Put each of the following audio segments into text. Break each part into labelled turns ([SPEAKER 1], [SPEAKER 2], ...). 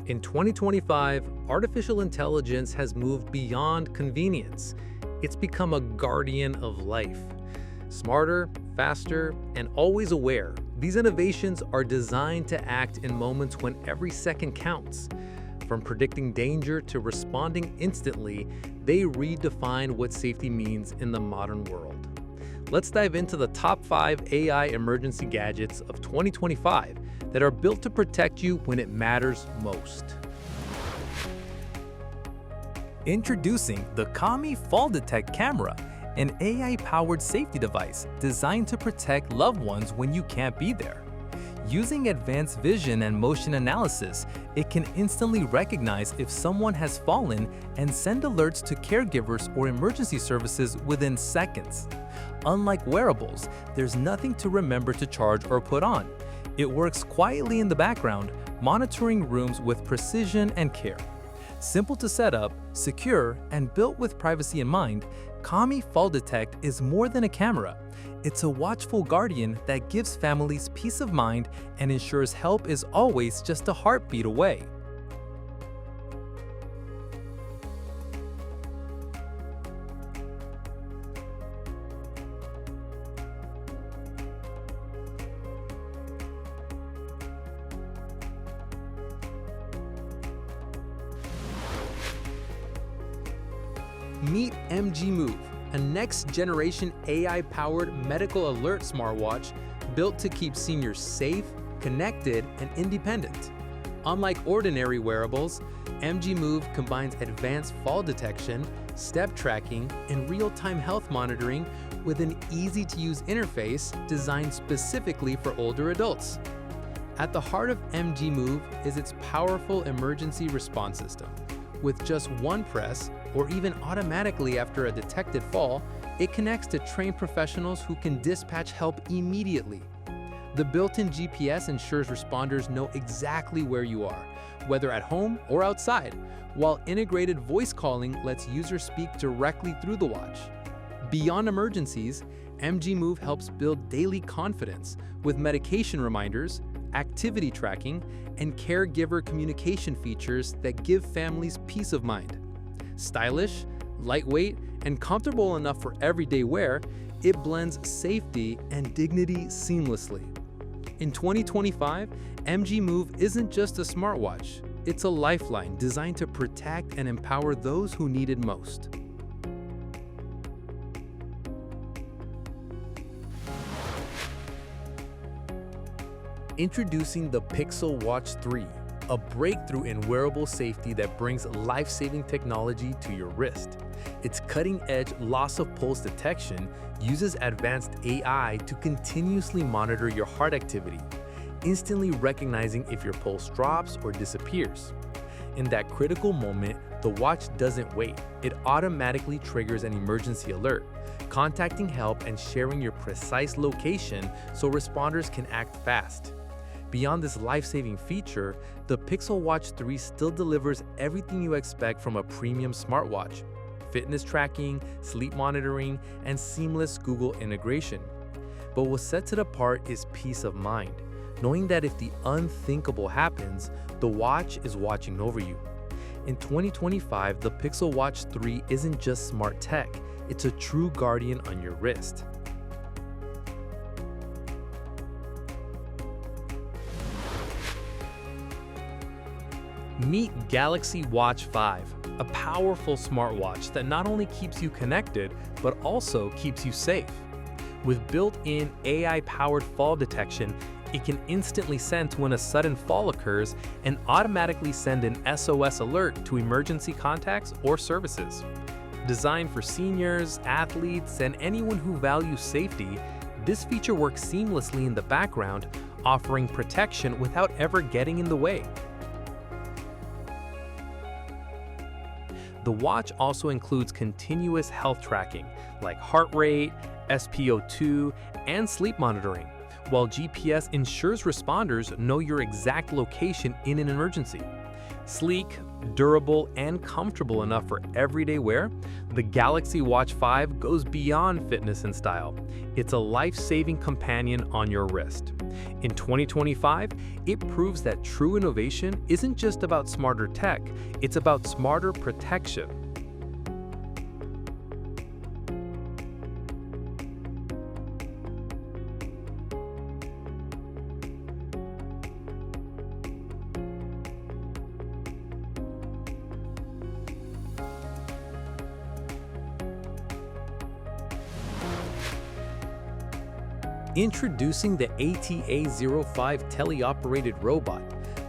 [SPEAKER 1] In 2025, artificial intelligence has moved beyond convenience. It's become a guardian of life. Smarter, faster, and always aware, these innovations are designed to act in moments when every second counts. From predicting danger to responding instantly, they redefine what safety means in the modern world. Let's dive into the top 5 AI emergency gadgets of 2025 that are built to protect you when it matters most.
[SPEAKER 2] Introducing the Kami Fall Detect Camera, an AI-powered safety device designed to protect loved ones when you can't be there. Using advanced vision and motion analysis, it can instantly recognize if someone has fallen and send alerts to caregivers or emergency services within seconds. Unlike wearables, there's nothing to remember to charge or put on. It works quietly in the background, monitoring rooms with precision and care. Simple to set up, secure, and built with privacy in mind, Kami Fall Detect is more than a camera. It's a watchful guardian that gives families peace of mind and ensures help is always just a heartbeat away.
[SPEAKER 1] Meet MGMove, a next-generation AI-powered medical alert smartwatch built to keep seniors safe, connected, and independent. Unlike ordinary wearables, MGMove combines advanced fall detection, step tracking, and real-time health monitoring with an easy-to-use interface designed specifically for older adults. At the heart of MGMove is its powerful emergency response system. With just one press, or even automatically after a detected fall, it connects to trained professionals who can dispatch help immediately. The built-in GPS ensures responders know exactly where you are, whether at home or outside, while integrated voice calling lets users speak directly through the watch. Beyond emergencies, MGMove helps build daily confidence with medication reminders, activity tracking, and caregiver communication features that give families peace of mind. Stylish, lightweight, and comfortable enough for everyday wear, it blends safety and dignity seamlessly. In 2025, MGMove isn't just a smartwatch, it's a lifeline designed to protect and empower those who need it most. Introducing the Pixel Watch 3, a breakthrough in wearable safety that brings life-saving technology to your wrist. Its cutting-edge loss-of-pulse detection uses advanced AI to continuously monitor your heart activity, instantly recognizing if your pulse drops or disappears. In that critical moment, the watch doesn't wait. It automatically triggers an emergency alert, contacting help and sharing your precise location so responders can act fast. Beyond this life-saving feature, the Pixel Watch 3 still delivers everything you expect from a premium smartwatch: fitness tracking, sleep monitoring, and seamless Google integration. But what sets it apart is peace of mind, knowing that if the unthinkable happens, the watch is watching over you. In 2025, the Pixel Watch 3 isn't just smart tech, it's a true guardian on your wrist. Meet Galaxy Watch 5, a powerful smartwatch that not only keeps you connected, but also keeps you safe. With built-in AI-powered fall detection, it can instantly sense when a sudden fall occurs and automatically send an SOS alert to emergency contacts or services. Designed for seniors, athletes, and anyone who values safety, this feature works seamlessly in the background, offering protection without ever getting in the way. The watch also includes continuous health tracking, like heart rate, SpO2, and sleep monitoring, while GPS ensures responders know your exact location in an emergency. Sleek, durable, and comfortable enough for everyday wear, the Galaxy Watch 5 goes beyond fitness and style. It's a life-saving companion on your wrist.
[SPEAKER 2] In 2025, it proves that true innovation isn't just about smarter tech, it's about smarter protection. Introducing the ATA-05 Teleoperated Robot,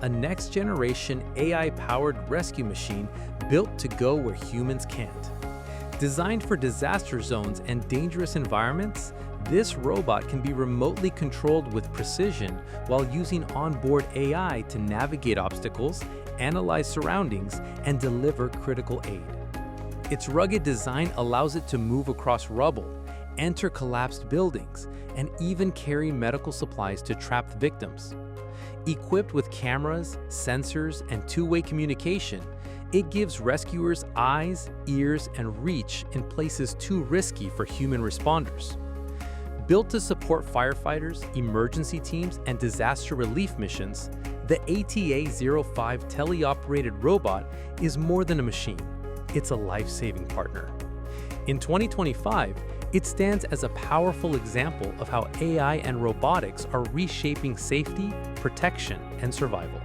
[SPEAKER 2] a next-generation AI-powered rescue machine built to go where humans can't. Designed for disaster zones and dangerous environments, this robot can be remotely controlled with precision while using onboard AI to navigate obstacles, analyze surroundings, and deliver critical aid. Its rugged design allows it to move across rubble, enter collapsed buildings, and even carry medical supplies to trapped victims. Equipped with cameras, sensors, and two-way communication, it gives rescuers eyes, ears, and reach in places too risky for human responders. Built to support firefighters, emergency teams, and disaster relief missions, the ATA-05 Teleoperated Robot is more than a machine. It's a life-saving partner. In 2025, it stands as a powerful example of how AI and robotics are reshaping safety, protection, and survival.